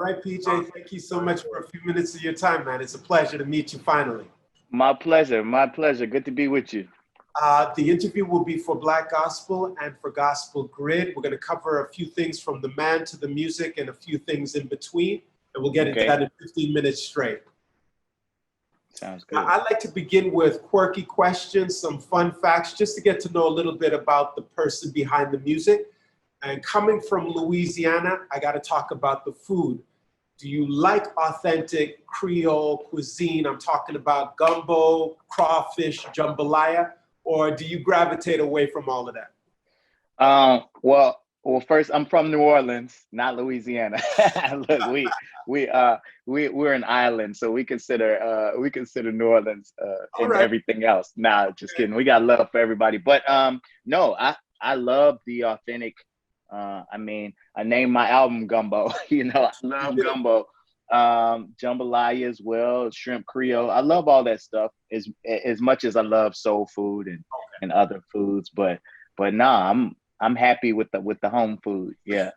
right, PJ, thank you so much for a few minutes of your time, man. It's a pleasure to meet you finally. My pleasure. My pleasure. Good to be with you. The interview will be for Black Gospel and for Gospel Grid. We're going to cover a few things from the man to the music and a few things in between, and we'll get into that in 15 minutes straight. Sounds good. I like to begin with quirky questions, some fun facts, just to get to know a little bit about the person behind the music. And coming from Louisiana, I got to talk about the food. Do you like authentic Creole cuisine? I'm talking about gumbo, crawfish, jambalaya, or do you gravitate away from all of that? Well, first, I'm from New Orleans, not Louisiana. Look, we're an island, so we consider New Orleans and everything else. Nah, just kidding. We got love for everybody, but no, I love the authentic. I mean, I named my album Gumbo. You know, I love gumbo, jambalaya as well, shrimp Creole. I love all that stuff as much as I love soul food and other foods. But nah, I'm happy with the home food. Yeah.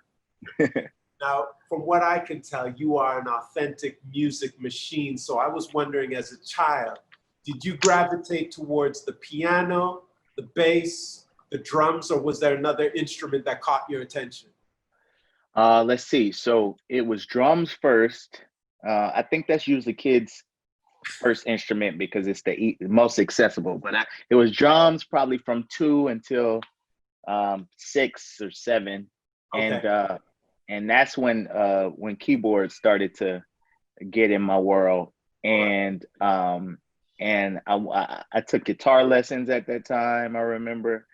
Now, from what I can tell, you are an authentic music machine. So I was wondering, as a child, did you gravitate towards the piano, the bass, the drums, or was there another instrument that caught your attention? Let's see. So it was drums first. I think that's usually kids' first instrument because it's the most accessible. But it was drums probably from 2 until 6 or 7, and that's when keyboards started to get in my world, and I took guitar lessons at that time. I remember,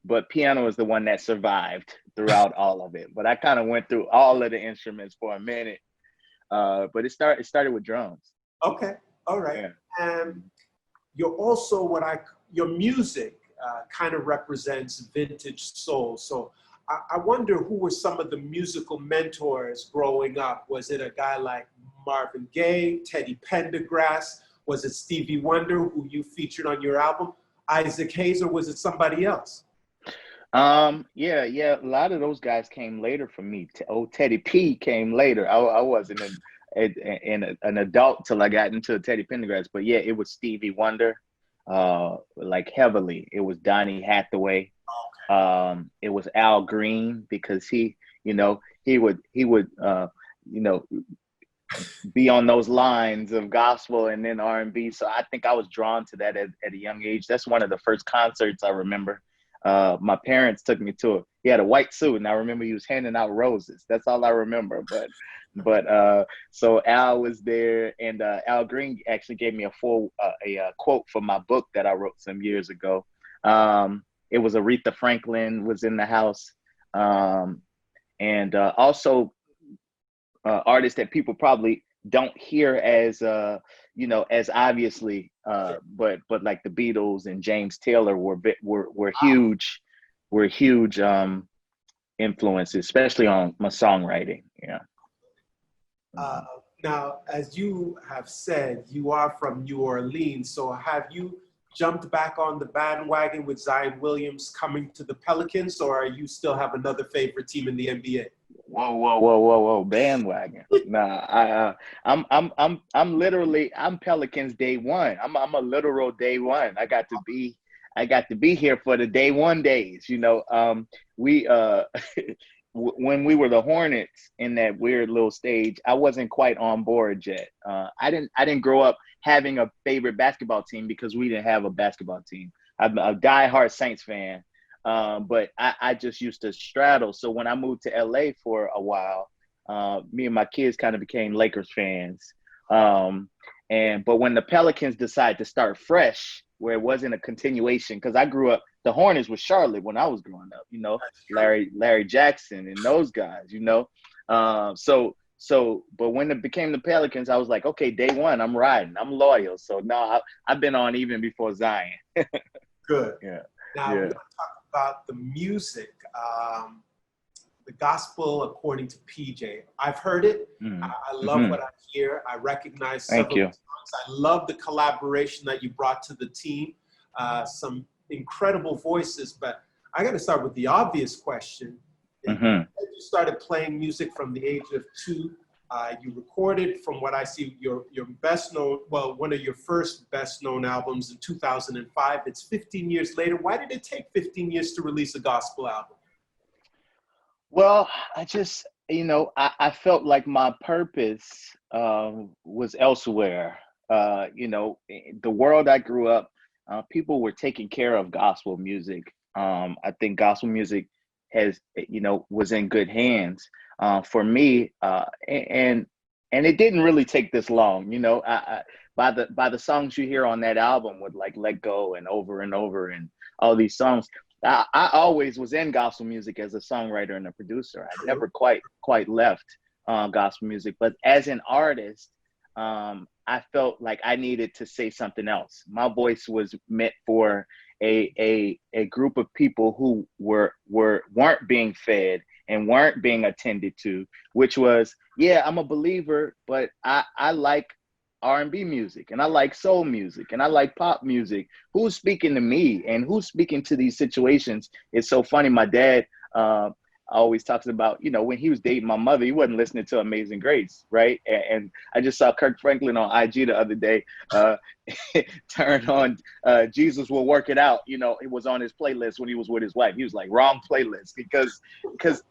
but piano is the one that survived throughout all of it. But I kind of went through all of the instruments for a minute, but it started with drums. Okay, all right. Yeah. And you're also your music kind of represents vintage soul. So I wonder who were some of the musical mentors growing up. Was it a guy like Marvin Gaye, Teddy Pendergrass? Was it Stevie Wonder, who you featured on your album, Isaac Hayes, or was it somebody else? Yeah. A lot of those guys came later for me. Teddy P came later. I wasn't an adult till I got into Teddy Pendergrass. But yeah, it was Stevie Wonder. Like heavily. It was Donny Hathaway. It was Al Green because he would be on those lines of gospel and then R&B. So I think I was drawn to that at a young age. That's one of the first concerts I remember. My parents took me to it. He had a white suit, and I remember he was handing out roses. That's all I remember. But so Al was there, and Al Green actually gave me a quote from my book that I wrote some years ago. It was Aretha Franklin was in the house, and also artists that people probably don't hear as as obviously, but like the Beatles and James Taylor were huge influences, especially on my songwriting. Yeah. Now, as you have said, you are from New Orleans. So have you jumped back on the bandwagon with Zion Williams coming to the Pelicans, or are you still have another favorite team in the NBA? Whoa, bandwagon. Nah, I'm literally Pelicans day one. I'm a literal day one. I got to be here for the day one days. We when we were the Hornets in that weird little stage, I wasn't quite on board yet. I didn't grow up having a favorite basketball team because we didn't have a basketball team. I'm a diehard Saints fan. But I just used to straddle. So when I moved to LA for a while, me and my kids kind of became Lakers fans. But when the Pelicans decided to start fresh, where it wasn't a continuation, because I grew up, the Hornets was Charlotte when I was growing up, Larry Jackson and those guys, but when it became the Pelicans, I was like, okay, day one, I'm riding, I'm loyal. So now I've been on even before Zion. Good. Yeah. Now we're going to talk about the music, the gospel according to PJ. I've heard it. I love what I hear. I recognize several songs. I love the collaboration that you brought to the team. Some incredible voices, but I got to start with the obvious question. You you started playing music from the age of 2. You recorded, from what I see, your best known, well, one of your first best known albums in 2005. It's 15 years later. Why did it take 15 years to release a gospel album? Well, I just, I felt like my purpose was elsewhere. The world I grew up, people were taking care of gospel music. I think gospel music has, was in good hands for me. And it didn't really take this long. By the songs you hear on that album with like Let Go and Over and all these songs, I always was in gospel music as a songwriter and a producer. I never quite left gospel music, but as an artist, I felt like I needed to say something else. My voice was meant for a group of people who weren't being fed and weren't being attended to, which was, yeah, I'm a believer, but I like R&B music and I like soul music and I like pop music. Who's speaking to me and who's speaking to these situations? It's so funny. My dad always talks about, when he was dating my mother, he wasn't listening to Amazing Grace, right? And I just saw Kirk Franklin on IG the other day turn on Jesus Will Work It Out. It was on his playlist when he was with his wife. He was like, wrong playlist, because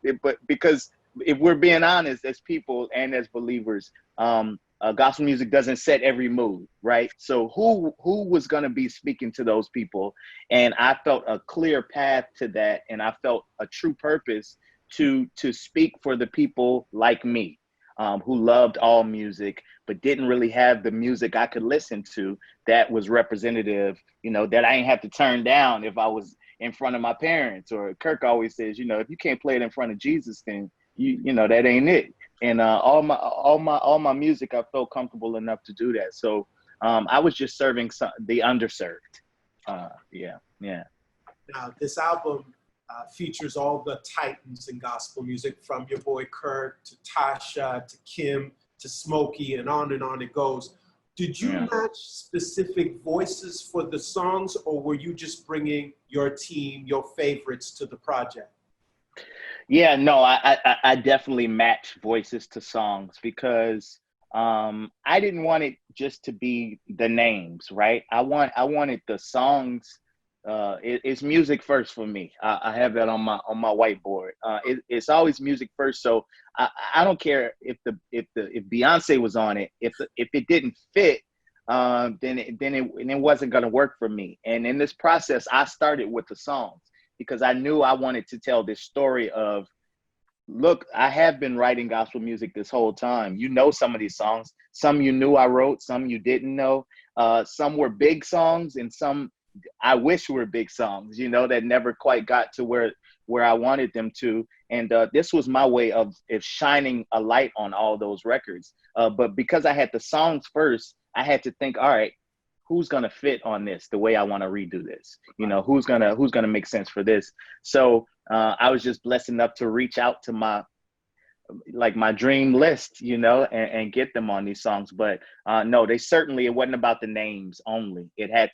if we're being honest as people and as believers, gospel music doesn't set every mood, right? So who was going to be speaking to those people? And I felt a clear path to that, and I felt a true purpose to speak for the people like me, who loved all music but didn't really have the music I could listen to that was representative, that I ain't have to turn down if I was in front of my parents. Or Kirk always says, if you can't play it in front of Jesus, then you know that ain't it. And all my music, I felt comfortable enough to do that. So I was just serving the underserved. Yeah. Now, this album features all the titans in gospel music, from your boy Kirk to Tasha to Kim to Smokey, and on it goes. Did you match specific voices for the songs, or were you just bringing your team, your favorites to the project? Yeah, no, I definitely match voices to songs because I didn't want it just to be the names, right? I wanted the songs. It's music first for me. I have that on my whiteboard. It's always music first. So I don't care if Beyonce was on it. If it didn't fit, then it wasn't gonna work for me. And in this process, I started with the songs, because I knew I wanted to tell this story of, look, I have been writing gospel music this whole time. Some of these songs, some you knew I wrote, some you didn't know. Some were big songs and some I wish were big songs, that never quite got to where I wanted them to. And this was my way of shining a light on all those records. But because I had the songs first, I had to think, all right, who's gonna fit on this the way I want to redo this? Who's gonna make sense for this? So I was just blessed enough to reach out to my dream list, and get them on these songs. But no, it wasn't about the names only. It had to